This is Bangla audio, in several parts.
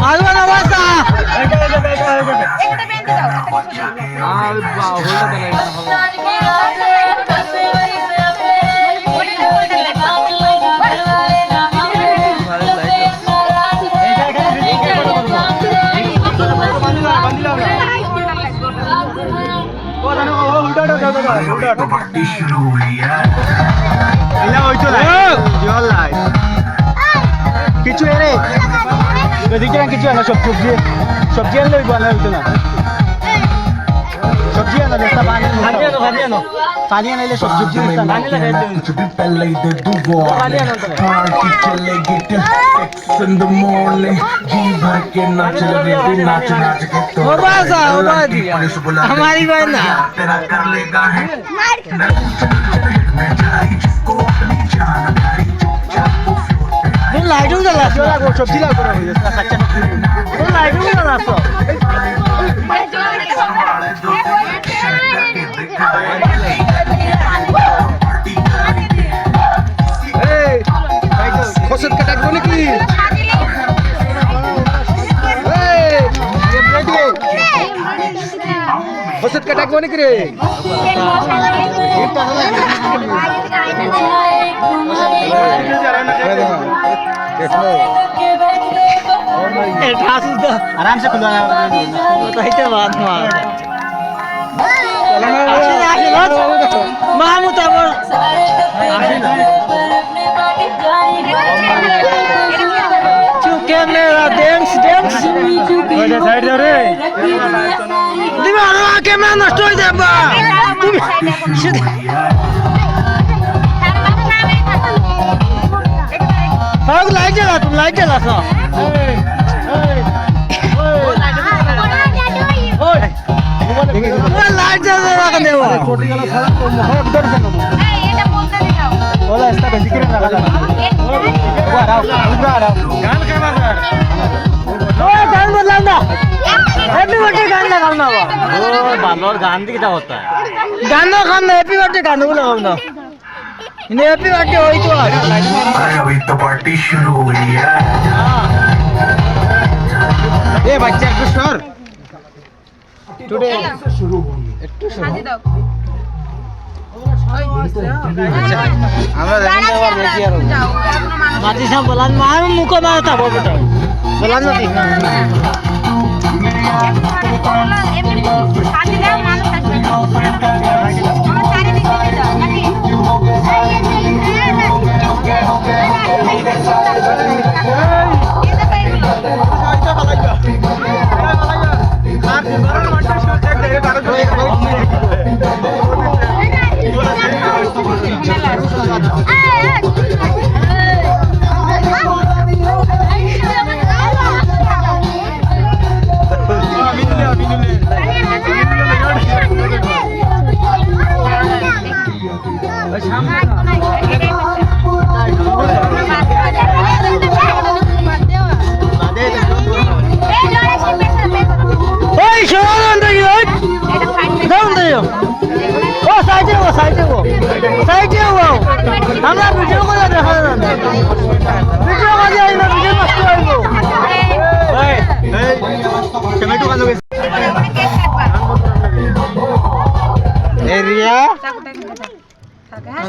আলবা না বাসা কিছু এনে এদিকে কিছু আনা সব সবজি সবজি আনলে বানা হইতো না সবজি আনা রাস্তা পানি আনো পানি আনলে সব সবজি রাস্তা পানি লাগাই দে পানি আনো তো in the morning जी भर के नाच लगे नाच नाच के तो हमारी बहन ना तेरा कर लेगा है मैं जिसको अपनी जान प्यारी चुपचाप वो फ्लोर पे तुम लाइटों जला वो सब्जी ला करो इसका कच्चा तुम लाइटों जला सो संभाले दो करके दिखाए খসত কাটা কোন কি খসত কাটা কোন কি রে आराम से खुला बताइए बात मार मामूद कैमरा डेंस डेंस ওইটা সাইড দাও রে দিবা আর ক্যামেরা নষ্ট হয়ে যাবে তুমি ফাগ লাইট জ্বালা তুমি লাইট জ্বালাছো ওই লাইট জ্বালা রাখা দেব ছোটি গলা খারাপ মুখ দর কেন এই এটা বলতে দাও ওলা এসটা বেশি করে না লাগা গান কে বাজার ওই গান বদলাও না हैप्पी बर्थडे गान लगाओ ना वो बालोर गान दी क्या होता है गाना खान हैप्पी बर्थडे गाना लगाओ ना इन्हें हैप्पी बर्थडे होई तो अभी तो पार्टी शुरू हुई है ए बच्चा একটু সর টুডে শুরু একটু সর আমরা জানি আবার বেশি আর মাটি সব বলান মার মুখ মার তা বলতো বলান না ঠিক আমরা ভিডিও করে দেখা যাবে ভিডিও করে আইনা ভিডিও নষ্ট হইব এই টমেটো কালো এরিয়া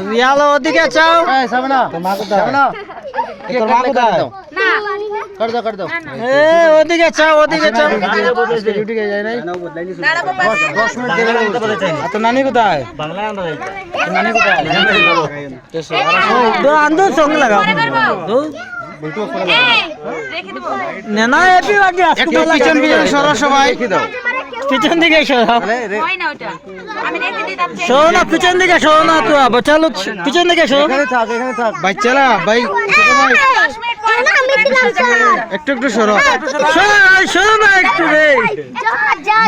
রিয়া লো ওদিকে চাও এই সামনা তোমাকে দাও না তোমাকে দাও না कर दो ए ওদিকে চাও ডিউটি কে যায় নাই 10 মিনিট দেরি হয়ে তো নানি কোথায় বাংলা আমরা নানি কোথায় তো আন্দো সঙ্গ লাগাও তো বলতো রেখে দেব নেনা হ্যাপি বার্থডে আজকে পিছন পিছন সরো সবাই রেখে দাও পিছন দিকে সরো হয় না ওটা আমি রেখে দিতাম সরো না পিছন দিকে সরো না তো বাচ্চা লোক পিছন দিকে সরো এখানে থাক বাচ্চারা ভাই ছোট ভাই 10 মিনিট পরে না আমি একটু একটু সরো সরো না একটু রে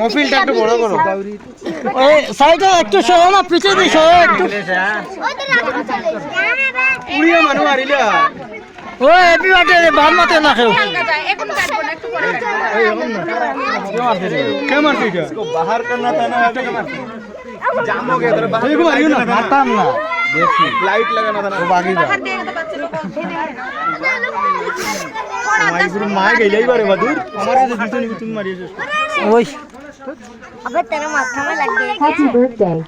মোবাইলটা একটু বড় করো ওই সাইডে একটু সরো না পিছন দিকে সরো একটু পুরিয়া মানু আরিলা ও হ্যাপি বার্থডে বাদ মতে না খাও এখন কাটবো না একটু পরে এই এখন না क्यों मारते क्या इसको बाहर करना था ना जाम हो गया तेरे बाहर देखो मारियो ना मारता ना देखिए लाइट लगाना था ना वो बाकी था মাই গেলেই পারে বাদুর আমার যে দুটো নিবি তুমি মারিয়েছো ওই আবার তেরা মাথা মে লাগবে Happy birthday.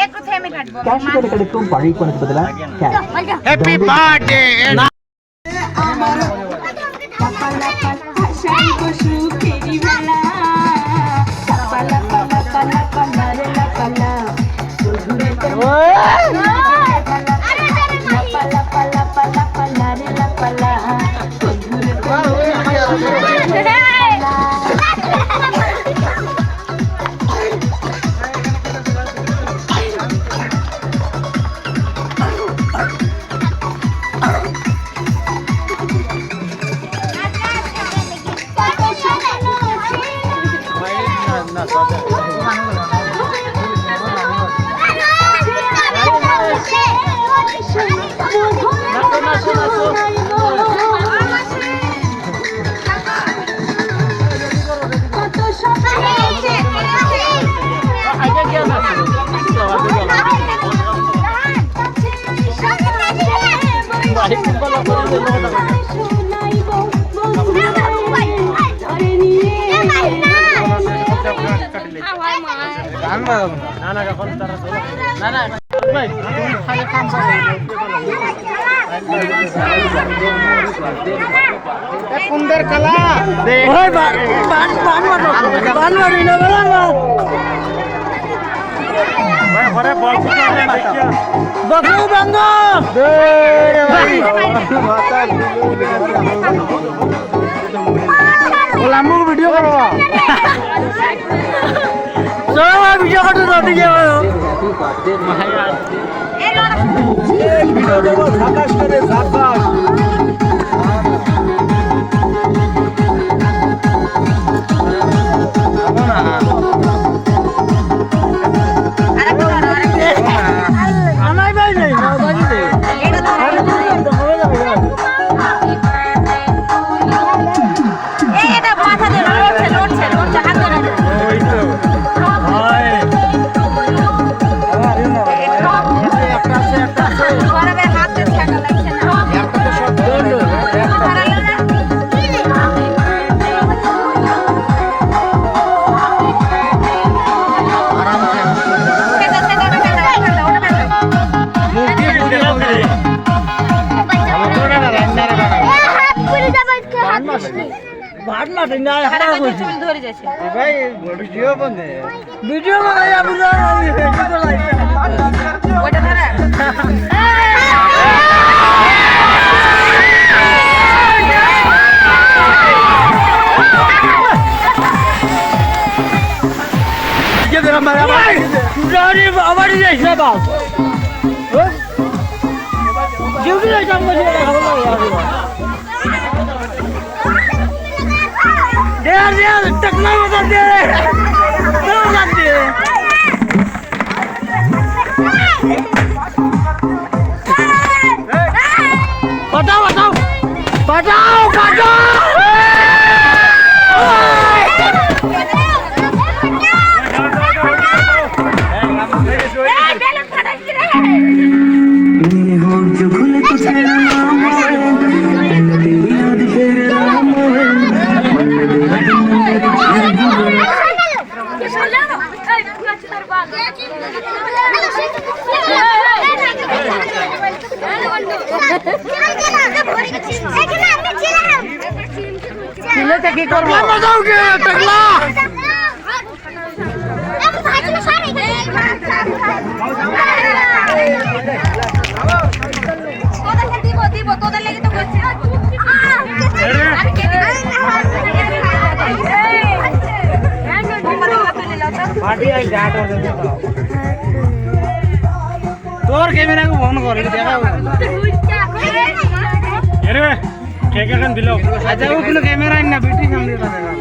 একটু থেমে কাটবো Cash করে করে तुम पार्टी करने से बदला क्या হ্যাপি বার্থডে কুন্দের কালা ওই বান মারি না ঘরে বল দেখিয়া বকু বন্ধ ওলামু ভিডিও করো চলো ভিডিও করতে দাও ঠিক আছে ভিডিও দেবো সাবাস করে সাবাস আমার ভাই নেই এটা মাথা দিয়ে লড়ছে হাত ধরে ওই তো ভাই একটা আছে গরমে হাতে ছাকা লাগছে না একটা তো সব ধরলো হারালো না ভাত মাটি না হারা কইছি চুল ধরে যাচ্ছে ভাই ভিডিও বনে ভিডিও বানাই আমি ভিডিও লাইছে ওটা ধরে কে দেরা মারা সুজারি আমারই যাইছে বাস জিউদি যাইতাম বলে দে টকলা মত দে তো লাগবে পাঠাও ছেলেটা কি করবো মজাও কে টকলা দিব তোদের লাগি তো করছি पार्टी आई जा कर दे तोर कैमरा को ऑन कर देखा अरे के कन दिलो अच्छा वो कैमरा इन ना बैटरी सामने का